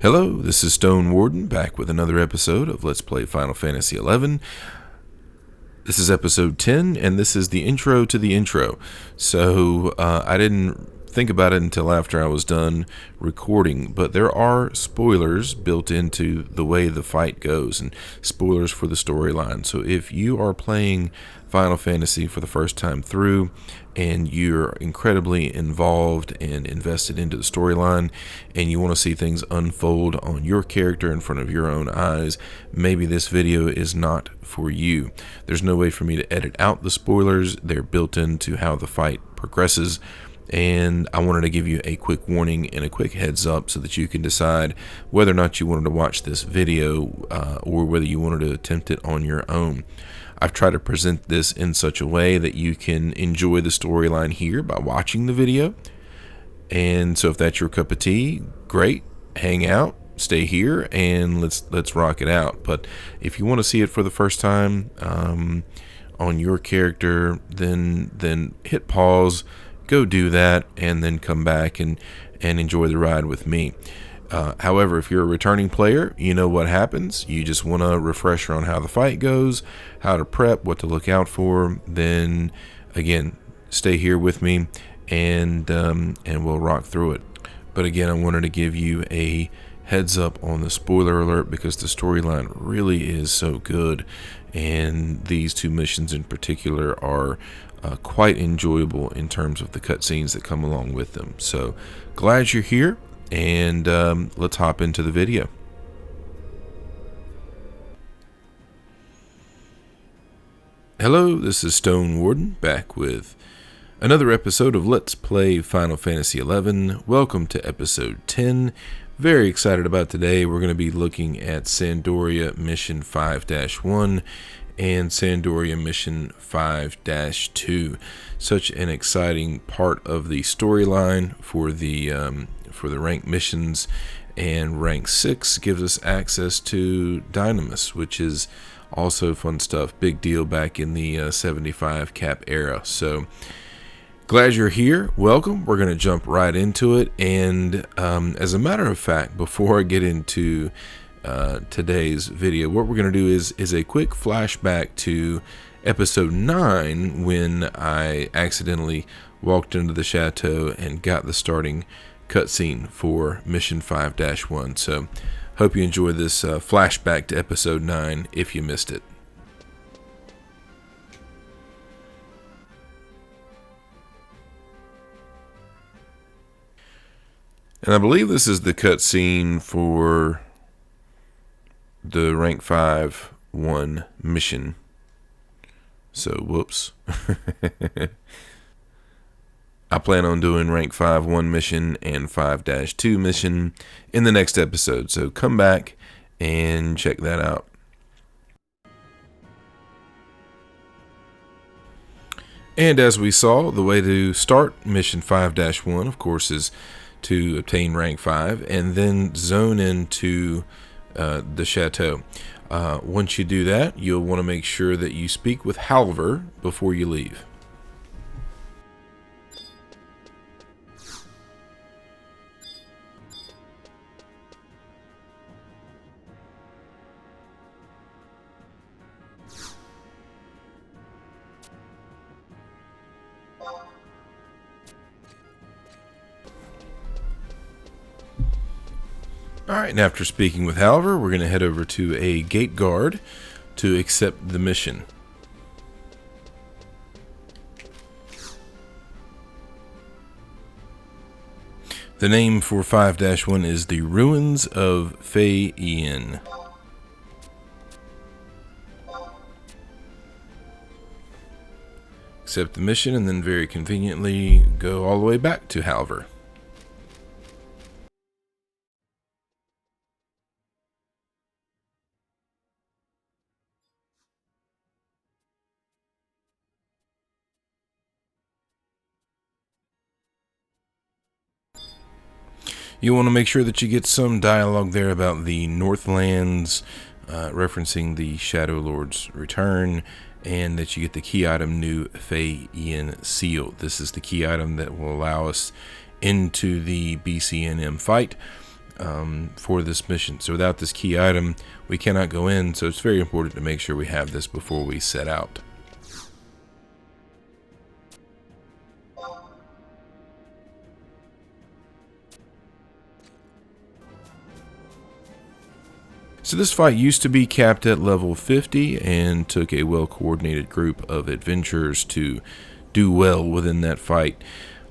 Hello, this is Stone Warden back with another episode of Let's Play Final Fantasy XI. This is episode 10, and this is the intro to the intro. So I didn't think about it until after I was done recording, but there are spoilers built into the way the fight goes, and spoilers for the storyline. So if you are playing Final Fantasy for the first time through, and you're incredibly involved and invested into the storyline, and you want to see things unfold on your character in front of your own eyes, maybe this video is not for you. There's no way for me to edit out the spoilers. They're built into how the fight progresses, and I wanted to give you a quick warning and a quick heads up so that you can decide whether or not you wanted to watch this video or whether you wanted to attempt it on your own. I've tried to present this in such a way that you can enjoy the storyline here by watching the video. And so if that's your cup of tea, great, hang out, stay here, and let's rock it out. But if you want to see it for the first time on your character, then hit pause, go do that, and then come back and enjoy the ride with me. However, if you're a returning player, you know what happens. You just want a refresher on how the fight goes, how to prep, what to look out for. Then, again, stay here with me, and we'll rock through it. But again, I wanted to give you a heads up on the spoiler alert because the storyline really is so good, and these two missions in particular are quite enjoyable in terms of the cutscenes that come along with them. So, glad you're here. And let's hop into the video. Hello, this is Stone Warden back with another episode of Let's Play Final Fantasy XI. Welcome to episode 10. Very excited about today. We're going to be looking at Sandoria Mission 5-1 and Sandoria Mission 5-2. Such an exciting part of the storyline for the rank missions, and rank 6 gives us access to Dynamis, which is also fun stuff. Big deal back in the 75 cap era. So glad you're here. Welcome. We're going to jump right into it. And as a matter of fact, before I get into today's video, what we're going to do is a quick flashback to episode 9 when I accidentally walked into the chateau and got the starting cutscene for Mission 5-1. So hope you enjoy this flashback to episode 9 if you missed it. And I believe this is the cutscene for the rank 5-1 mission. So whoops. I plan on doing rank 5-1 mission and 5-2 mission in the next episode, so come back and check that out. And as we saw, the way to start mission 5-1, of course, is to obtain rank 5 and then zone into the chateau. Once you do that, you'll want to make sure that you speak with Halvar before you leave. Alright, and after speaking with Halvar, we're going to head over to a gate guard to accept the mission. The name for 5-1 is the Ruins of Fei'Yin. Accept the mission and then very conveniently go all the way back to Halvar. You want to make sure that you get some dialogue there about the Northlands, referencing the Shadow Lord's return, and that you get the key item New Fei'Yin Seal. This is the key item that will allow us into the BCNM fight. for this mission. So without this key item, we cannot go in. So it's very important to make sure we have this before we set out. So this fight used to be capped at level 50 and took a well-coordinated group of adventurers to do well within that fight.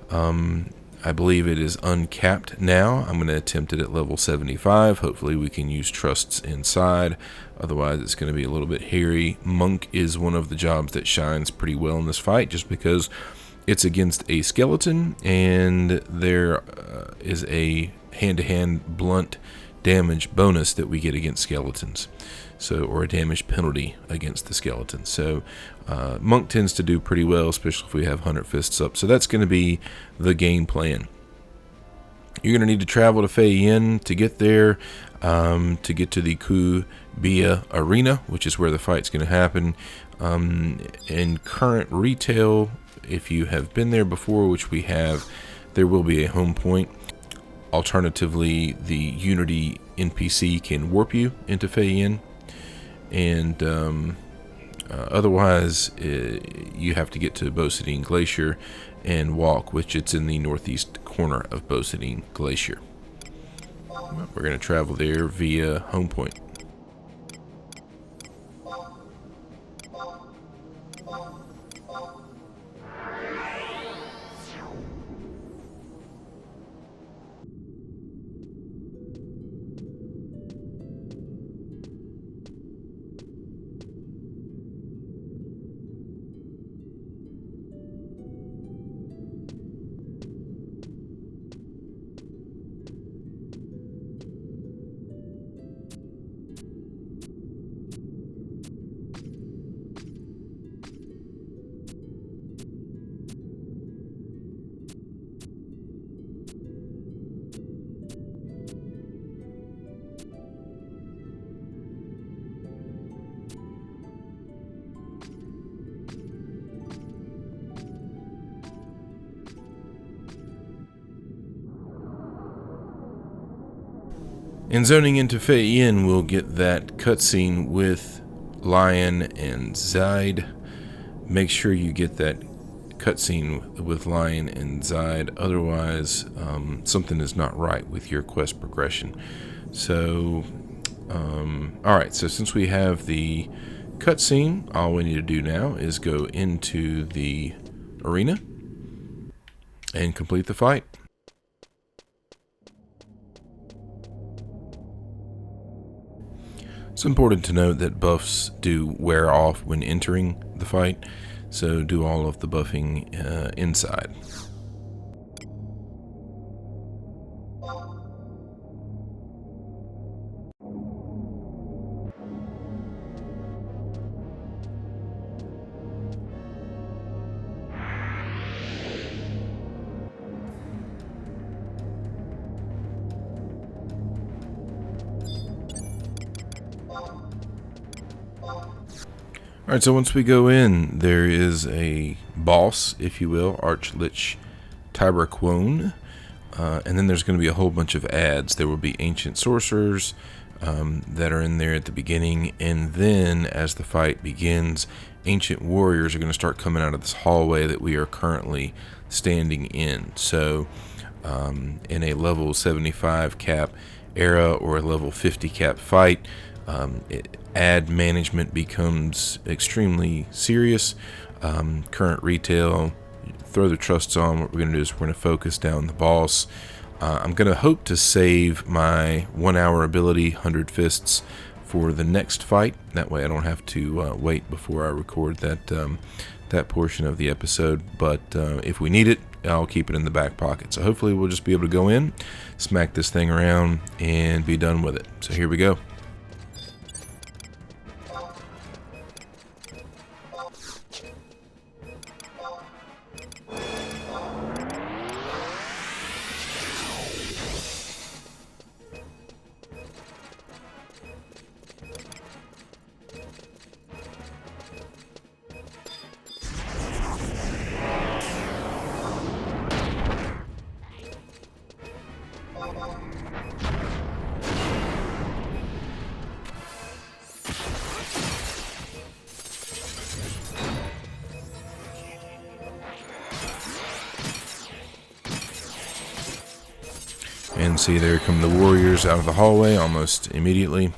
I believe it is uncapped now. I'm going to attempt it at level 75. Hopefully we can use trusts inside. Otherwise it's going to be a little bit hairy. Monk is one of the jobs that shines pretty well in this fight just because it's against a skeleton and there is a hand-to-hand blunt damage bonus that we get against skeletons, so, or a damage penalty against the skeleton. So Monk tends to do pretty well, especially if we have 100 fists up. So that's going to be the game plan. You're going to need to travel to Fei'Yin to get there, to get to the Qu'Bia arena, which is where the fight's going to happen. In current retail, if you have been there before, which we have, there will be a home point. Alternatively, the Unity NPC can warp you into Fei'Yin, and otherwise you have to get to Bosidine Glacier and walk, which it's in the northeast corner of Bosidine Glacier. We're going to travel there via home point. And zoning into Fei'Yin, we'll get that cutscene with Lion and Zide. Make sure you get that cutscene with Lion and Zide, otherwise something is not right with your quest progression. So, alright, so since we have the cutscene, all we need to do now is go into the arena and complete the fight. It's important to note that buffs do wear off when entering the fight, so do all of the buffing inside. Alright, so once we go in, there is a boss, if you will, Archlich Taber'quoan, and then there's going to be a whole bunch of ads. There will be ancient sorcerers that are in there at the beginning, and then as the fight begins, ancient warriors are going to start coming out of this hallway that we are currently standing in. So in a level 75 cap era or a level 50 cap fight, ad management becomes extremely serious. Current retail, throw the trusts on. What we're going to do is we're going to focus down the boss. I'm going to hope to save my 1 hour ability, 100 fists, for the next fight. That way I don't have to wait before I record that portion of the episode. But if we need it, I'll keep it in the back pocket. So hopefully we'll just be able to go in, smack this thing around, and be done with it. So here we go. can see there come the warriors out of the hallway almost immediately.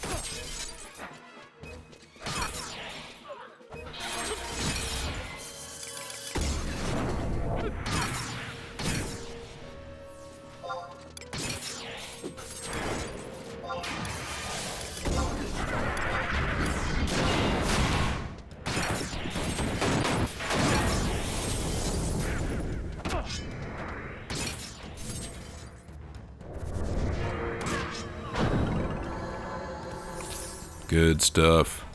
Good stuff.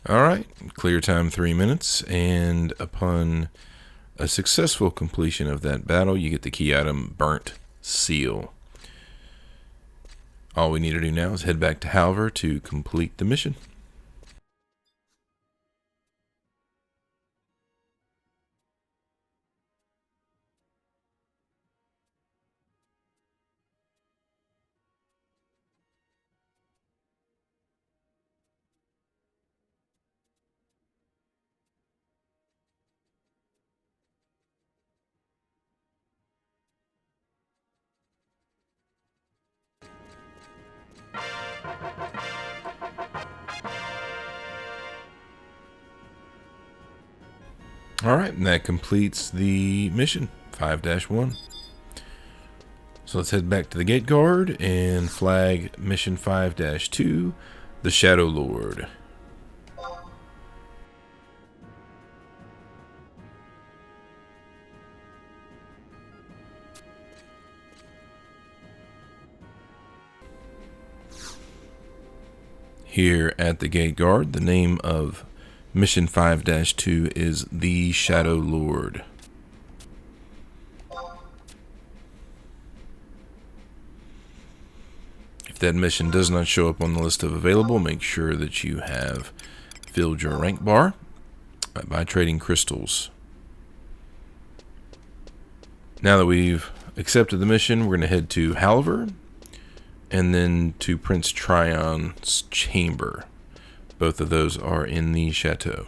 Alright, clear time 3 minutes, and upon a successful completion of that battle, you get the key item Burnt Seal. All we need to do now is head back to Halver to complete the mission. Alright, and that completes the mission, 5-1. So let's head back to the gate guard and flag mission 5-2, the Shadow Lord. Here at the gate guard, the name of Mission 5-2 is the Shadow Lord. If that mission does not show up on the list of available, make sure that you have filled your rank bar by trading crystals. Now that we've accepted the mission, we're going to head to Halver and then to Prince Trion's chamber. Both of those are in the chateau.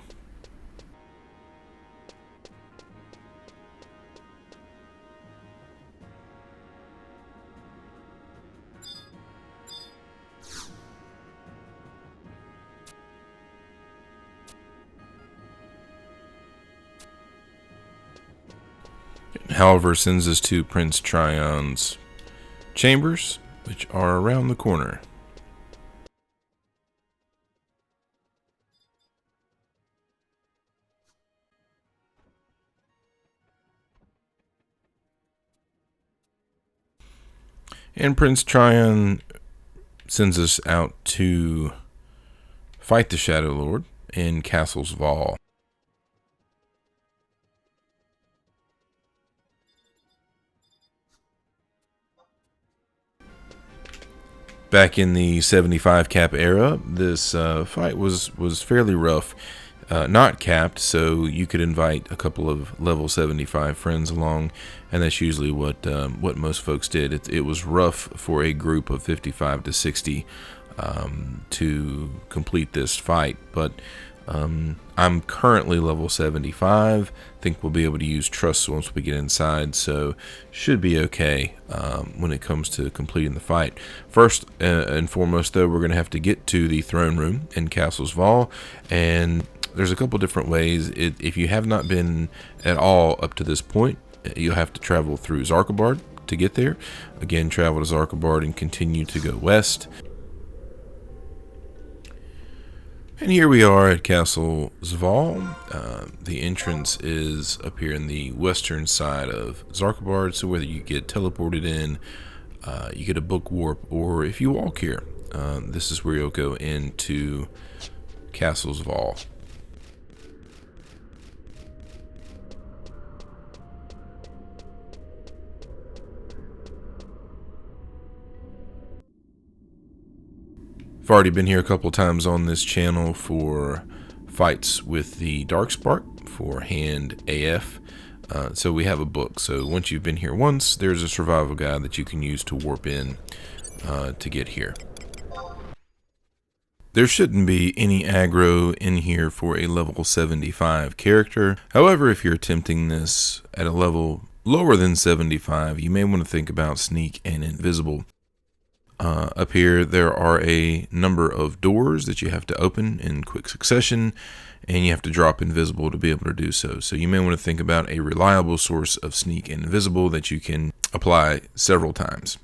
Halver sends us to Prince Trion's chambers, which are around the corner. And Prince Tryon sends us out to fight the Shadow Lord in Castle Zvahl. Back in the 75 cap era, this fight was fairly rough. Not capped, so you could invite a couple of level 75 friends along, and that's usually what most folks did. It was rough for a group of 55 to 60 to complete this fight, but I'm currently level 75. I think we'll be able to use Trust once we get inside, so should be okay when it comes to completing the fight. First and foremost, though, we're going to have to get to the throne room in Castle Zvahl, and there's a couple different ways. If you have not been at all up to this point, you'll have to travel through Zarkabard to get there. Again, travel to Zarkabard and continue to go west. And here we are at Castle Zvahl. The entrance is up here in the western side of Zarkabard, so whether you get teleported in, you get a book warp, or if you walk here, this is where you'll go into Castle Zvahl. I've already been here a couple times on this channel for fights with the Darkspark for hand AF. So we have a book. So once you've been here once, there's a survival guide that you can use to warp in to get here. There shouldn't be any aggro in here for a level 75 character. However, if you're attempting this at a level lower than 75, you may want to think about sneak and invisible. Up here there are a number of doors that you have to open in quick succession, and you have to drop invisible to be able to do so. So you may want to think about a reliable source of sneak and invisible that you can apply several times.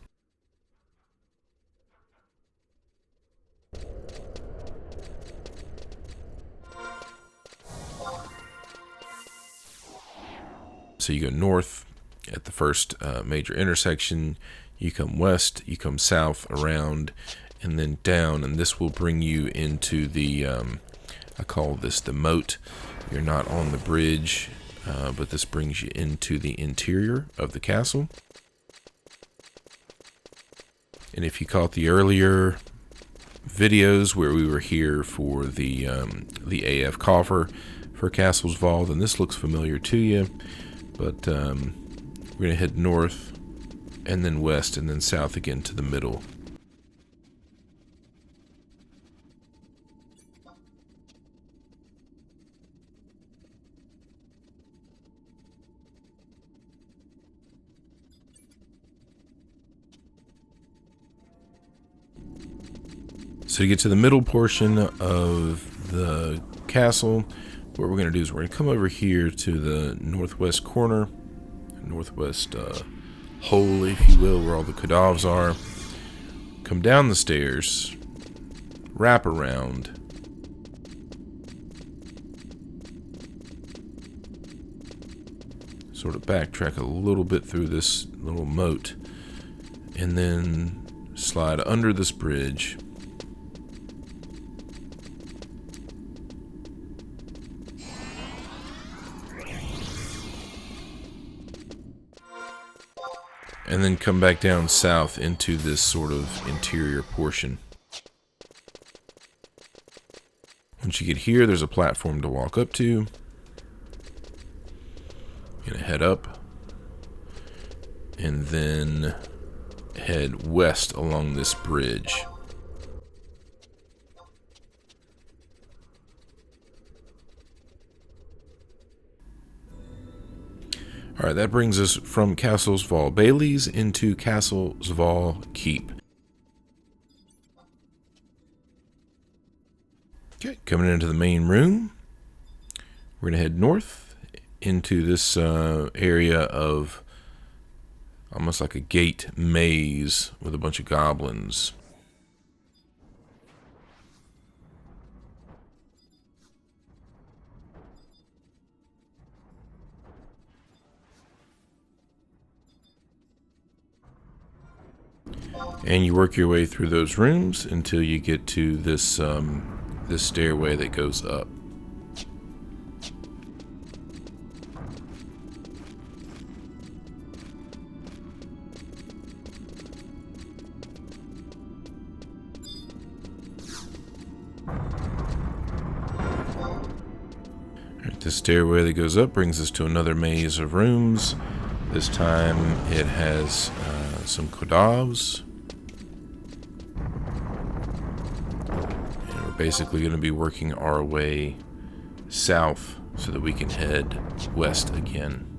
So you go north at the first major intersection, you come west, you come south, around, and then down, and this will bring you into the, I call this the moat. You're not on the bridge, but this brings you into the interior of the castle. And if you caught the earlier videos where we were here for the AF coffer for Castle Zvahl, then this looks familiar to you. But we're going to head north, and then west, and then south again to the middle. So to get to the middle portion of the castle, what we're going to do is we're going to come over here to the northwest corner, northwest hole, if you will, where all the Qu'Bias are. Come down the stairs, wrap around, sort of backtrack a little bit through this little moat, and then slide under this bridge. And then come back down south into this sort of interior portion. Once you get here, there's a platform to walk up to. You're gonna head up, and then head west along this bridge. Alright, that brings us from Castle Zvahl Bailey's into Castle Zvahl Keep. Okay, coming into the main room, we're going to head north into this area of almost like a gate maze with a bunch of goblins. And you work your way through those rooms until you get to this this stairway that goes up. Alright, this stairway that goes up brings us to another maze of rooms. This time it has some Qu'Bias. And we're basically going to be working our way south so that we can head west again.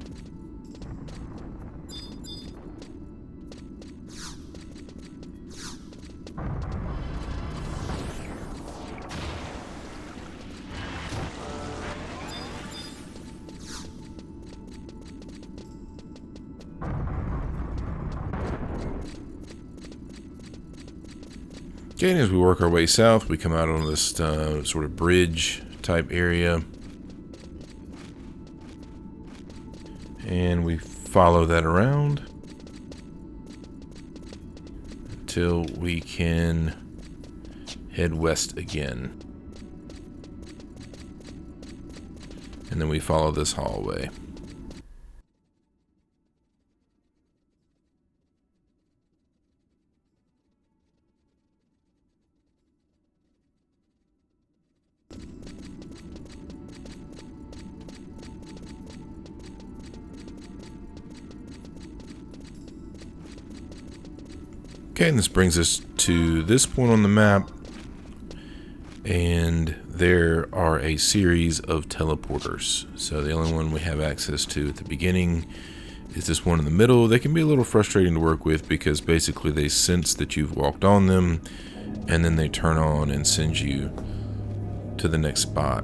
Okay, and as we work our way south, we come out on this sort of bridge type area. And we follow that around until we can head west again. And then we follow this hallway. Okay, and this brings us to this point on the map, and there are a series of teleporters. So the only one we have access to at the beginning is this one in the middle. They can be a little frustrating to work with because basically they sense that you've walked on them, and then they turn on and send you to the next spot.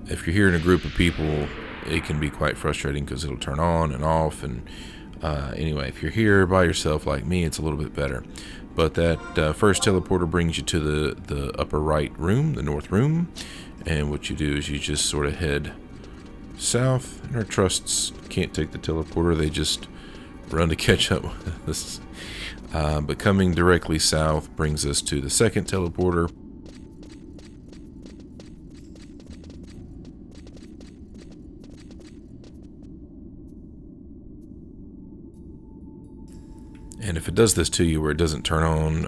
If you're here in a group of people, it can be quite frustrating because it'll turn on and off. And anyway, if you're here by yourself like me, it's a little bit better. But that first teleporter brings you to the upper right room, the north room. And what you do is you just sort of head south. And our trusts can't take the teleporter. They just run to catch up with us. But coming directly south brings us to the second teleporter. And if it does this to you where it doesn't turn on,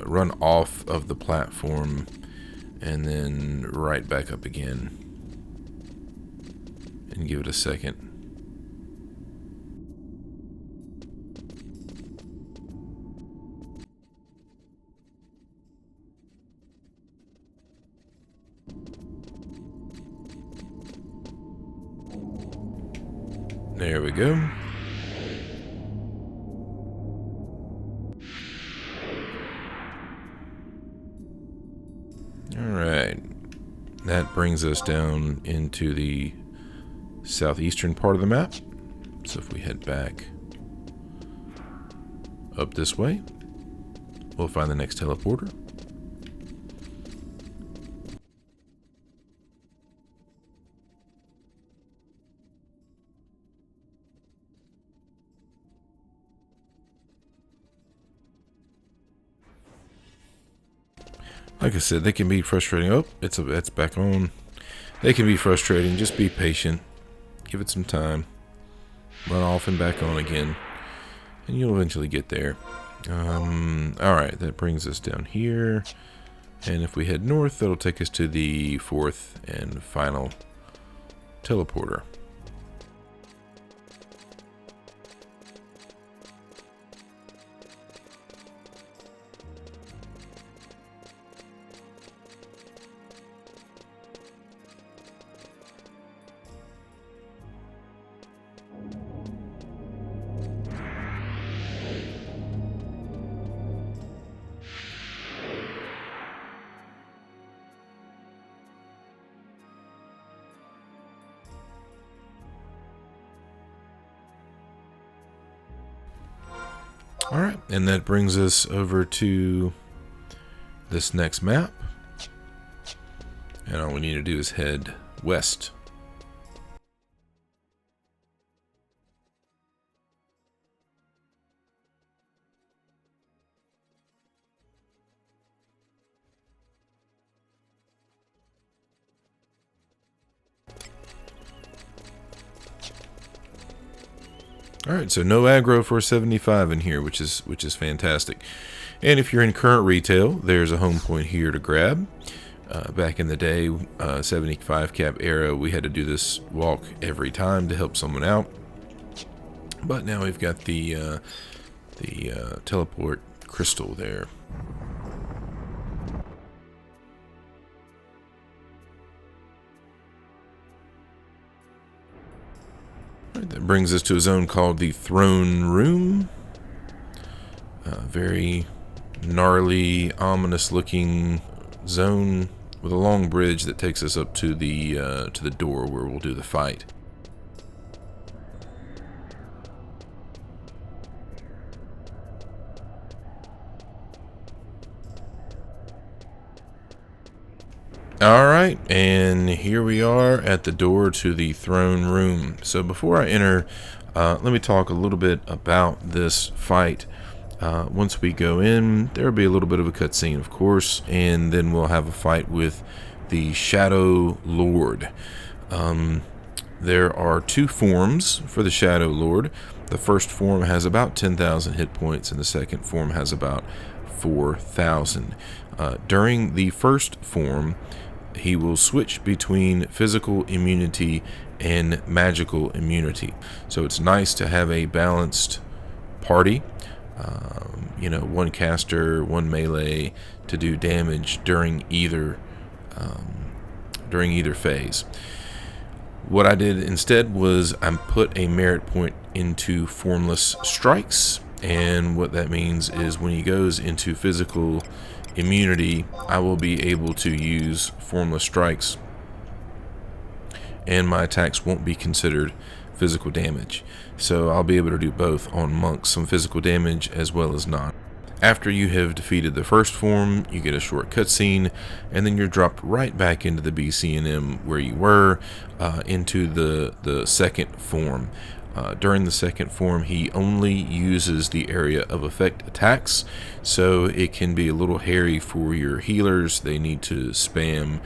run off of the platform and then right back up again. And give it a second. There we go. Alright, that brings us down into the southeastern part of the map. So if we head back up this way, we'll find the next teleporter. Like I said, they can be frustrating. Oh, it's back on. They can be frustrating. Just be patient. Give it some time. Run off and back on again. And you'll eventually get there. Alright, that brings us down here. And if we head north, that'll take us to the fourth and final teleporter. Alright, and that brings us over to this next map. And all we need to do is head west. Alright, so no aggro for 75 in here, which is fantastic. And if you're in current retail, there's a home point here to grab. Back in the day, 75 cap era, we had to do this walk every time to help someone out. But now we've got the teleport crystal there. Right, that brings us to a zone called the Throne Room. Very gnarly, ominous-looking zone with a long bridge that takes us up to the door where we'll do the fight. All right, and here we are at the door to the throne room. So before I enter, let me talk a little bit about this fight. Once we go in, there will be a little bit of a cutscene, of course, and then we'll have a fight with the Shadow Lord. There are two forms for the Shadow Lord. The first form has about 10,000 hit points, and the second form has about 4,000. During the first form, he will switch between physical immunity and magical immunity. So it's nice to have a balanced party. One caster, one melee to do damage during either phase. What I did instead was I put a merit point into formless strikes, and what that means is when he goes into physical immunity, I will be able to use formless strikes, and my attacks won't be considered physical damage. So I'll be able to do both on monks, some physical damage as well as not. After you have defeated the first form, you get a short cutscene, and then you're dropped right back into the BC&M where you were, into the second form. During the second form, he only uses the area of effect attacks, so it can be a little hairy for your healers. They need to spam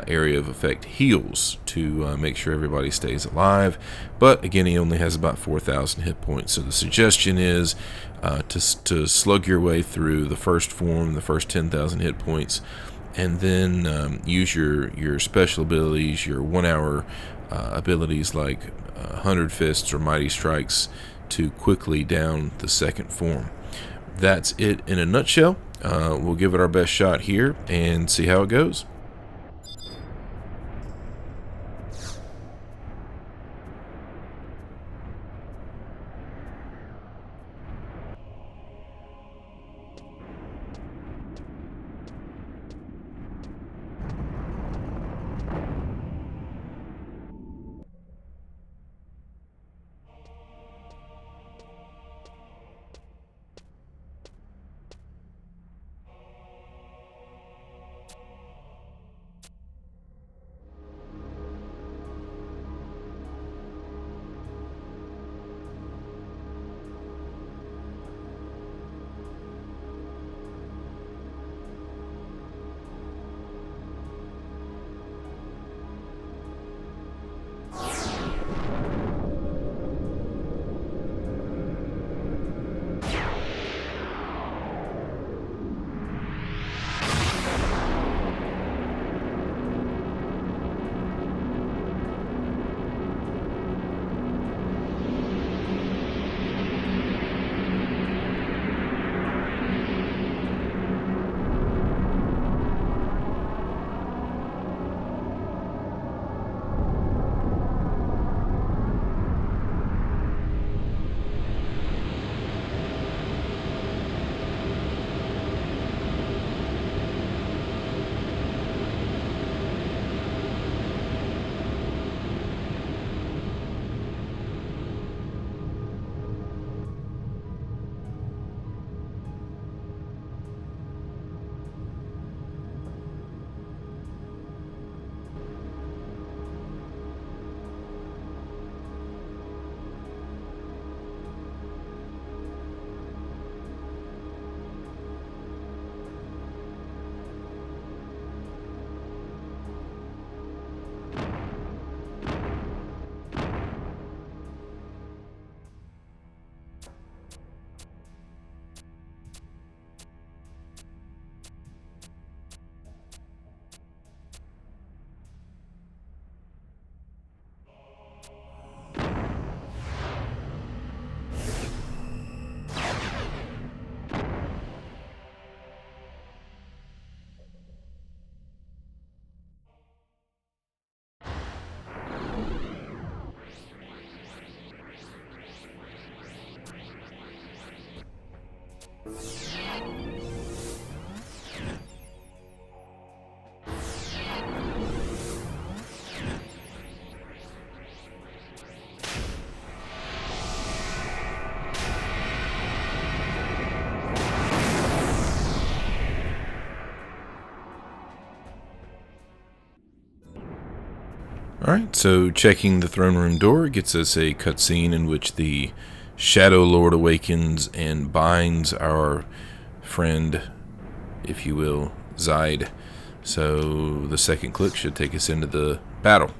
area of effect heals to make sure everybody stays alive. But again, he only has about 4,000 hit points, so the suggestion is to slug your way through the first form, the first 10,000 hit points, and then use your special abilities, your 1 hour abilities like 100 Fists or Mighty Strikes to quickly down the second form. That's it in a nutshell. We'll give it our best shot here and see how it goes. Alright, so checking the throne room door gets us a cutscene in which the Shadow Lord awakens and binds our friend, if you will, Zvahl. So the second click should take us into the battle.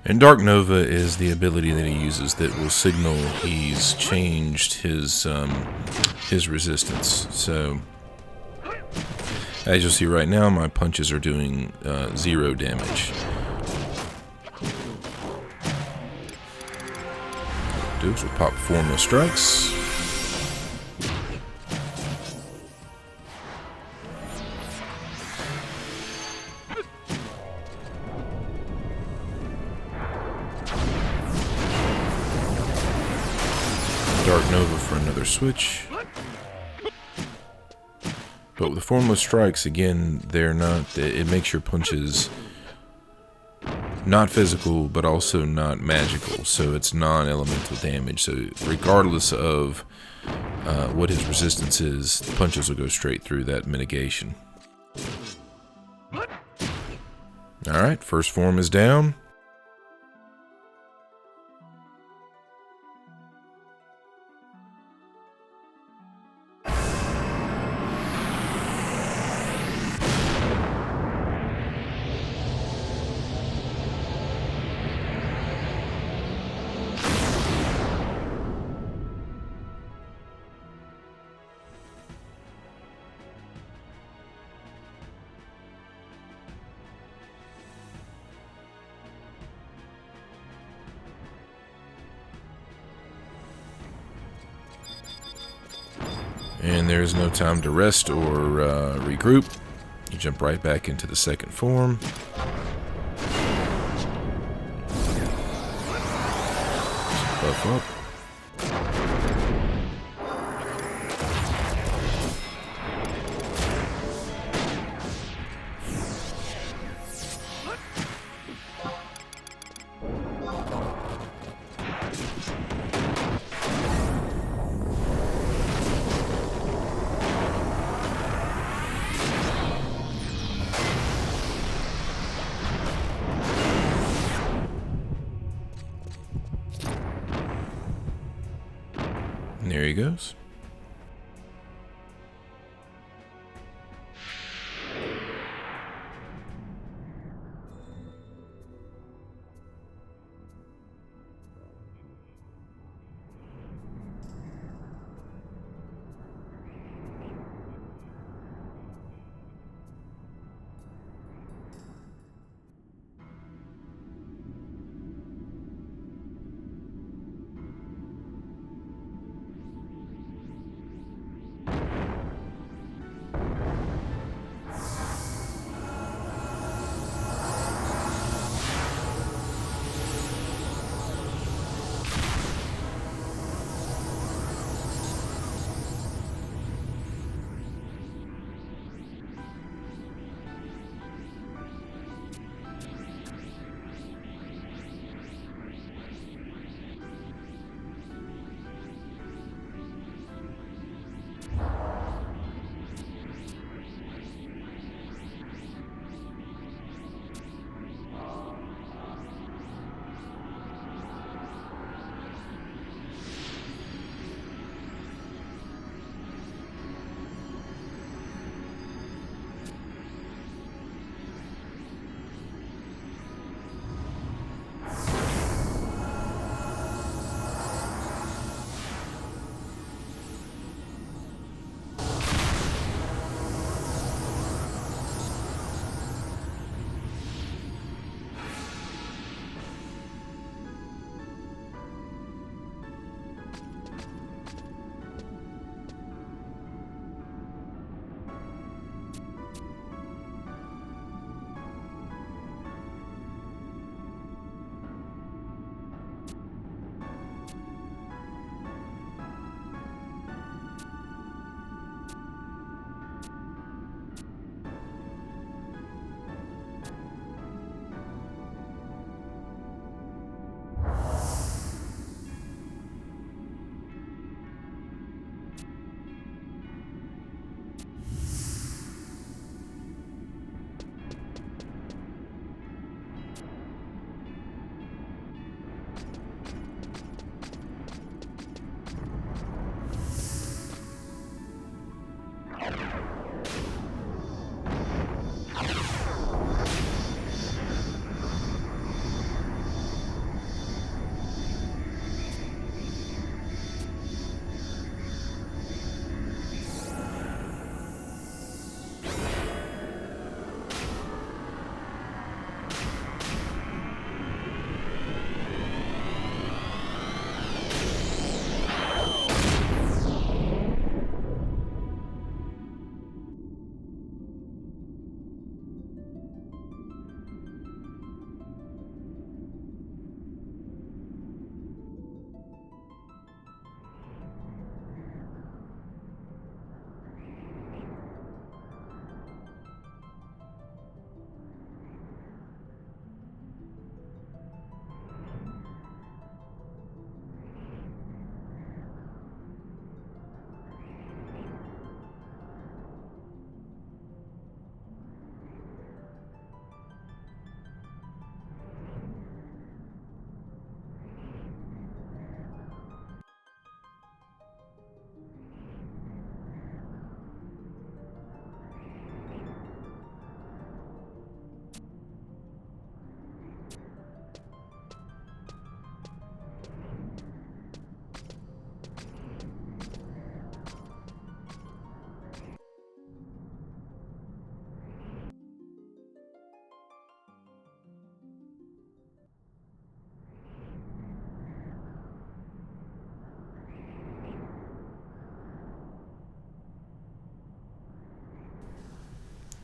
And Dark Nova is the ability that he uses that will signal he's changed his resistance. So, as you'll see right now, my punches are doing 0 damage. Dukes will pop 4 more strikes. Dark Nova for another switch. But with the foremost strikes, again, they're not, it makes your punches not physical, but also not magical. So it's non-elemental damage. So regardless of what his resistance is, the punches will go straight through that mitigation. Alright, first form is down. And there's no time to rest or regroup. You jump right back into the second form. Buff up. And there he goes.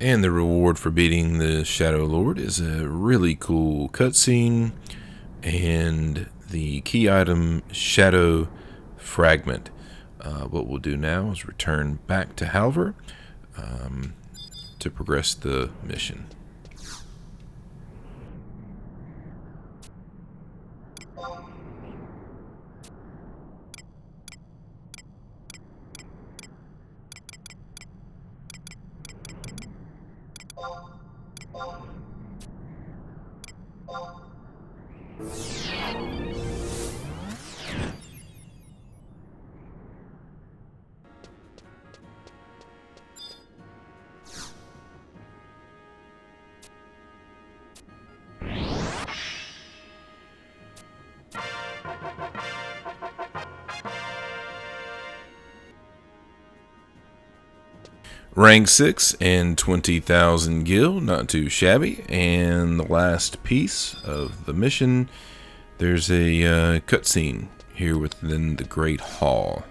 And the reward for beating the Shadow Lord is a really cool cutscene and the key item Shadow Fragment. What we'll do now is return back to Halver to progress the mission. Rank 6 and 20,000 gil, not too shabby. And the last piece of the mission, there's a cutscene here within the Great Hall.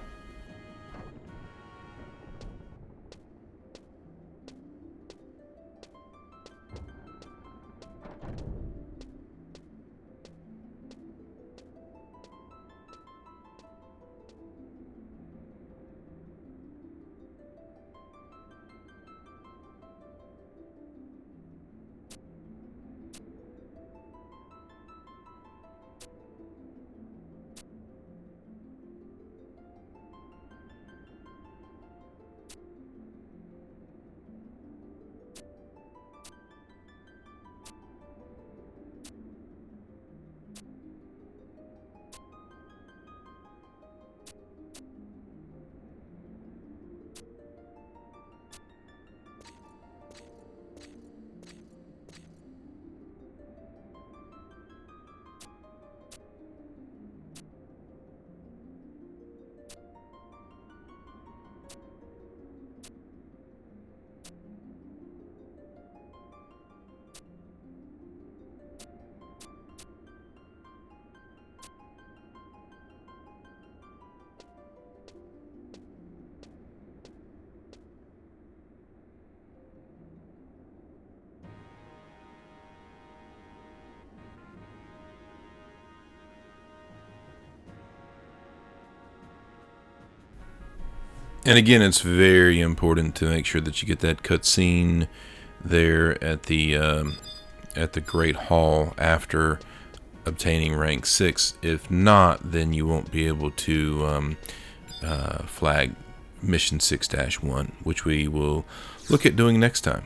And again, it's very important to make sure that you get that cutscene there at the Great Hall after obtaining rank 6. If not, then you won't be able to flag mission 6-1, which we will look at doing next time.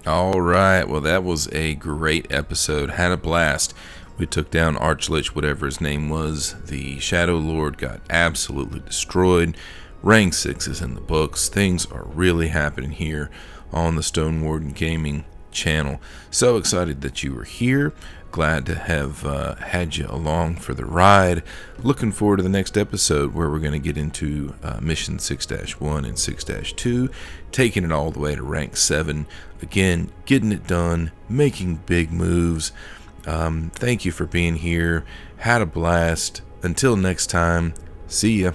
Alright, well that was a great episode. Had a blast. We took down Archlich, whatever his name was. The Shadow Lord got absolutely destroyed. Rank 6 is in the books. Things are really happening here on the Stone Warden Gaming channel. So excited that you were here. Glad to have had you along for the ride. Looking forward to the next episode where we're going to get into mission 6-1 and 6-2, taking it all the way to rank 7. Again, getting it done, making big moves. Thank you for being here. Had a blast. Until next time, see ya.